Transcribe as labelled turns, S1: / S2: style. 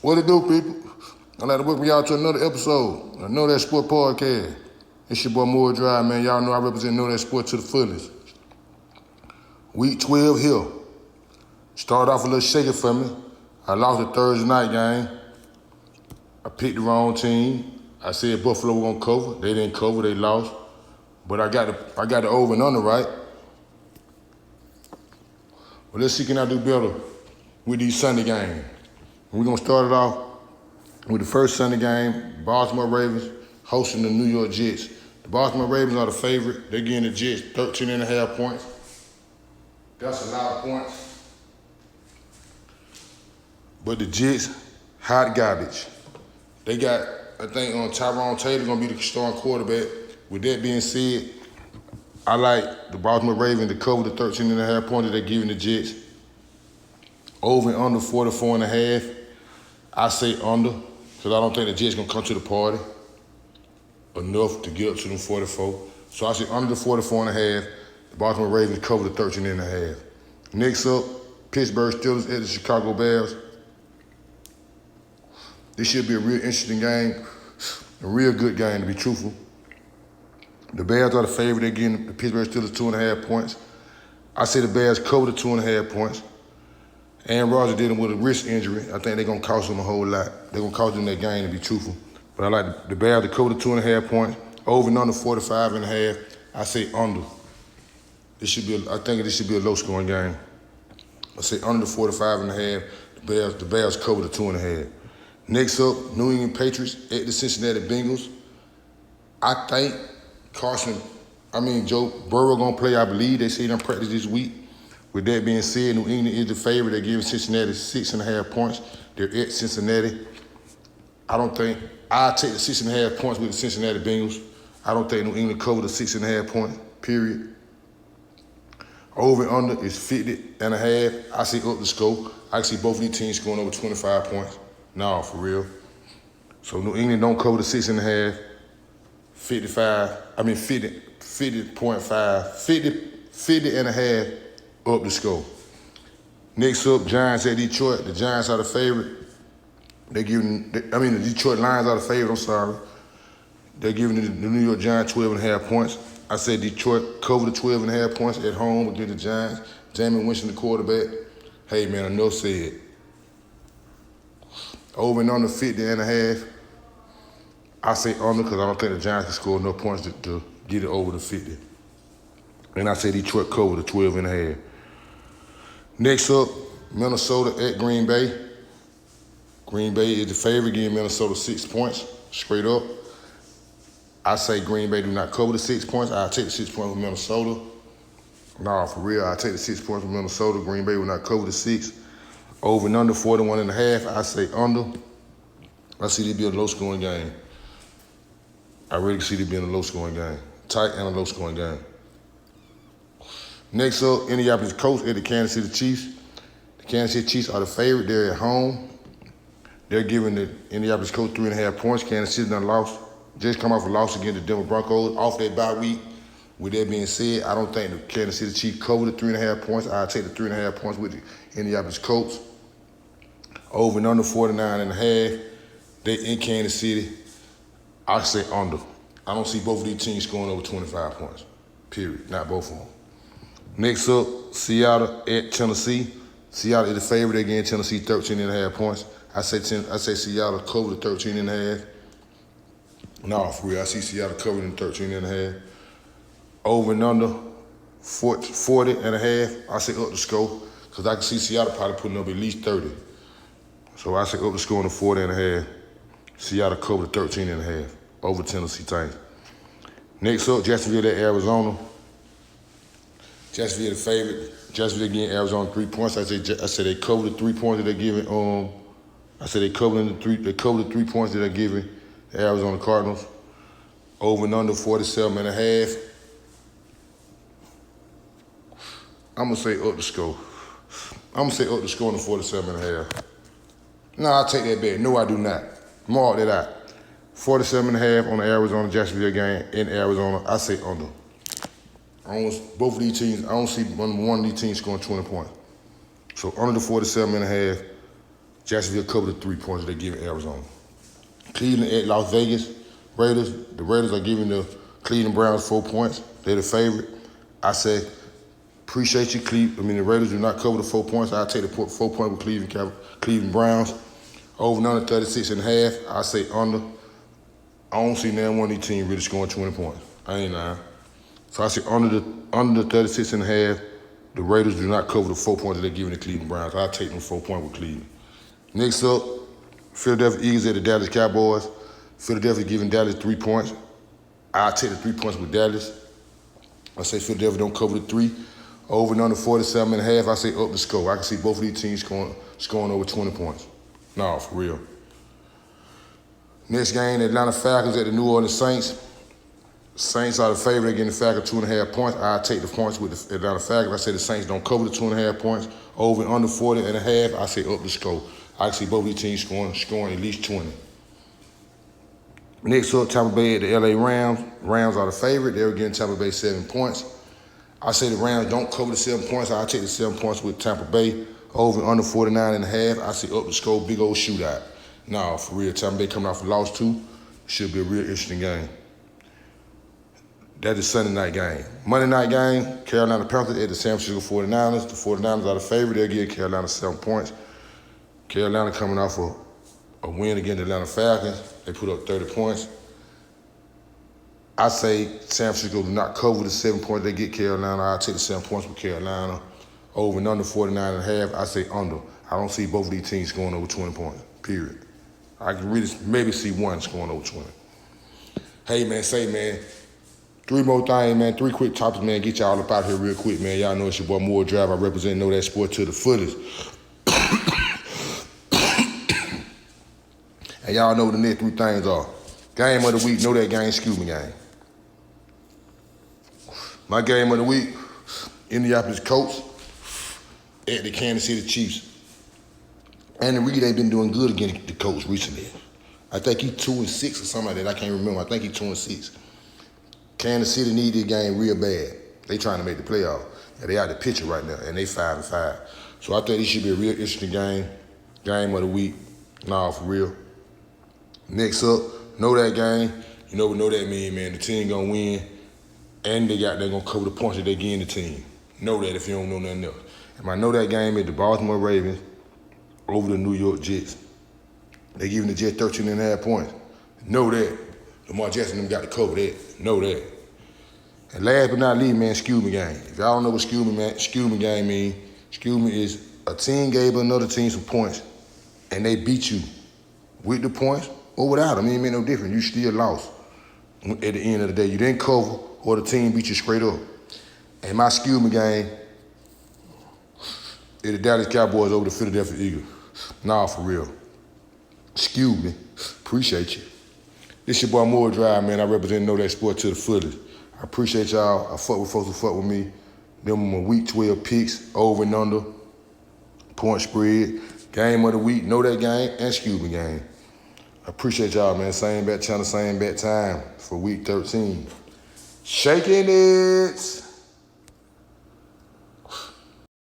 S1: What it do, people? I'd like to welcome y'all to another episode of Know That Sport podcast. It's your boy Moore Drive, man. Y'all know I represent Know That Sport to the fullest. Week 12 here. Started off a little shaky for me. I lost the Thursday night game. I picked the wrong team. I said Buffalo was gonna cover. They didn't cover, they lost. But I got the over and under right. Well, let's see can I do better with these Sunday games. We're gonna start it off with the first Sunday game, Baltimore Ravens hosting the New York Jets. The Baltimore Ravens are the favorite. They're getting the Jets 13.5 points. That's a lot of points. But the Jets, hot garbage. They got, I think, Tyrone Taylor gonna be the starting quarterback. With that being said, I like the Baltimore Ravens to cover the 13.5 points that they're giving the Jets. Over and under 44.5. I say under, because I don't think the Jets gonna come to the party enough to get up to them 44. So I say under the 44.5. The Baltimore Ravens cover the 13.5. Next up, Pittsburgh Steelers at the Chicago Bears. This should be a real interesting game, a real good game to be truthful. The Bears are the favorite. They're getting the Pittsburgh Steelers 2.5 points. I say the Bears cover the 2.5 points. Aaron Rodgers dealing with a wrist injury. I think they're going to cost them a whole lot. They're going to cost them that game, to be truthful. But I like the Bears to cover the 2.5 points. Over and under 45.5. I say under. I think this should be a low-scoring game. I say under the 45.5. The Bears cover the 2.5. Next up, New England Patriots at the Cincinnati Bengals. I think Joe Burrow gonna play. I believe they say he's gonna practice this week. With that being said, New England is the favorite. They're giving Cincinnati 6.5 points. They're at Cincinnati. I'll take the 6.5 points with the Cincinnati Bengals. I don't think New England cover the 6.5 points, period. Over and under is 50.5. I say up the score. I can see both of these teams scoring over 25 points. No, for real. So New England don't cover the 6.5. 50.5 up the score. Next up, Giants at Detroit. The Giants are the favorite. The Detroit Lions are the favorite, I'm sorry. They're giving the New York Giants 12.5 points. I say Detroit cover the 12.5 points at home against the Giants. Jameis Winston, the quarterback. Hey, man, enough said. Over and under 50.5. I say under because I don't think the Giants can score enough points to get it over the 50. And I say Detroit cover the 12.5. Next up, Minnesota at Green Bay. Green Bay is the favorite, giving Minnesota 6 points, straight up. I say Green Bay do not cover the 6 points. I'll take the 6 points with Minnesota. No, for real, I'll take the 6 points with Minnesota. Green Bay will not cover the 6. Over and under 41.5. I say under. I see this be a low-scoring game. I really see this being a low-scoring game. Tight and a low-scoring game. Next up, Indianapolis Colts at the Kansas City Chiefs. The Kansas City Chiefs are the favorite. They're at home. They're giving the Indianapolis Colts 3.5 points. Kansas City done lost. Just come off a loss against the Denver Broncos off their bye week. With that being said, I don't think the Kansas City Chiefs cover the 3.5 points. I'll take the 3.5 points with the Indianapolis Colts. Over and under 49.5. They in Kansas City. I say under. I don't see both of these teams scoring over 25 points. Period. Not both of them. Next up, Seattle at Tennessee. Seattle is the favorite. They're getting Tennessee 13.5 points. I say Seattle cover the 13.5. No, for real. I see Seattle covering the 13.5. Over and under 40.5. I say up the score because I can see Seattle probably putting up at least 30. So I say up the score on the 40.5. Seattle cover the 13.5 over Tennessee Titans. Next up, Jacksonville at Arizona. Jacksonville the favorite. Jacksonville getting Arizona 3 points. I say they cover the 3 points that they're giving. I say they cover the 3 points that they're giving the Arizona Cardinals. Over and under 47.5. I'm gonna say up the score. I'm gonna say up the score on the 47.5. No, I'll take that bet. No, I do not. Mark that out. 47.5 on the Arizona-Jacksonville game in Arizona. I say under. Both of these teams, I don't see one of these teams scoring 20 points. So under the 47.5, Jacksonville covered the 3 points they give Arizona. Cleveland at Las Vegas. Raiders. The Raiders are giving the Cleveland Browns 4 points. They're the favorite. I say, appreciate you, Cleveland. The Raiders do not cover the 4 points. I'll take the 4 points with Cleveland Browns. Over and under 36.5. I say under. I don't see now one of these teams really scoring 20 points. I ain't lying. So I say under the 36.5. The Raiders do not cover the 4 points that they're giving the Cleveland Browns. I'll take them 4 points with Cleveland. Next up, Philadelphia Eagles at the Dallas Cowboys. Philadelphia giving Dallas 3 points. I'll take the 3 points with Dallas. I say Philadelphia don't cover the 3. Over and under 47.5. I say up the score. I can see both of these teams scoring over 20 points. No, for real. Next game, the Atlanta Falcons at the New Orleans Saints. Saints are the favorite against the Falcons, 2.5 points. I'll take the points with the Atlanta Falcons. I say the Saints don't cover the 2.5 points. Over and under 40.5. I say up the score. I can see both of these teams scoring at least 20. Next up, Tampa Bay at the LA Rams. Rams are the favorite. They're getting Tampa Bay 7 points. I say the Rams don't cover the 7 points. I'll take the 7 points with Tampa Bay. Over and under 49.5. I say up the score, big old shootout. No, for real, Tampa Bay coming off a loss too. Should be a real interesting game. That is Sunday night game. Monday night game, Carolina Panthers at the San Francisco 49ers. The 49ers are the favorite. They're getting Carolina 7 points. Carolina coming off a win against the Atlanta Falcons. They put up 30 points. I say San Francisco do not cover the 7 points they get Carolina. I'll take the 7 points with Carolina. Over and under 49.5. I say under. I don't see both of these teams scoring over 20 points, period. I can really maybe see one scoring over 20. Hey, man, 3 more things, man. 3 quick topics, man. Get y'all up out here real quick, man. Y'all know it's your boy Moore Drive. I represent Know That Sport to the fullest. And y'all know what the next 3 things are. Game of the week, know that game, excuse me, game. My game of the week, Indianapolis Colts at the Kansas City Chiefs. Andy Reid ain't been doing good against the Colts recently. I think he's 2-6 or something like that. I can't remember. I think he's 2-6. Kansas City need this game real bad. They trying to make the playoff. And they out the picture right now, and they 5-5. So I think this should be a real interesting game. Game of the week. Nah, for real. Next up, know that game. You know what know that mean, man. The team gonna win, and they're gonna cover the points that they give the team. Know that if you don't know nothing else. And I know that game is the Baltimore Ravens over the New York Jets. They giving the Jets 13.5 points. Know that. Lamar Jackson them got to cover that. Know that. And last but not least, man, excuse me game. If y'all don't know what excuse me game mean, excuse me is a team gave another team some points, and they beat you with the points or without them. It ain't made no difference. You still lost. At the end of the day, you didn't cover, or the team beat you straight up. And my excuse me game is the Dallas Cowboys over the Philadelphia Eagles. Nah, for real. Excuse me. Appreciate you. This your boy Moore Drive, man. I represent Know That Sport to the fullest. I appreciate y'all. I fuck with folks who fuck with me. Them my week 12 picks, over and under, point spread, game of the week, know that game, and excuse me game. I appreciate y'all, man. Same bat channel, same bat time for week 13. Shaking it.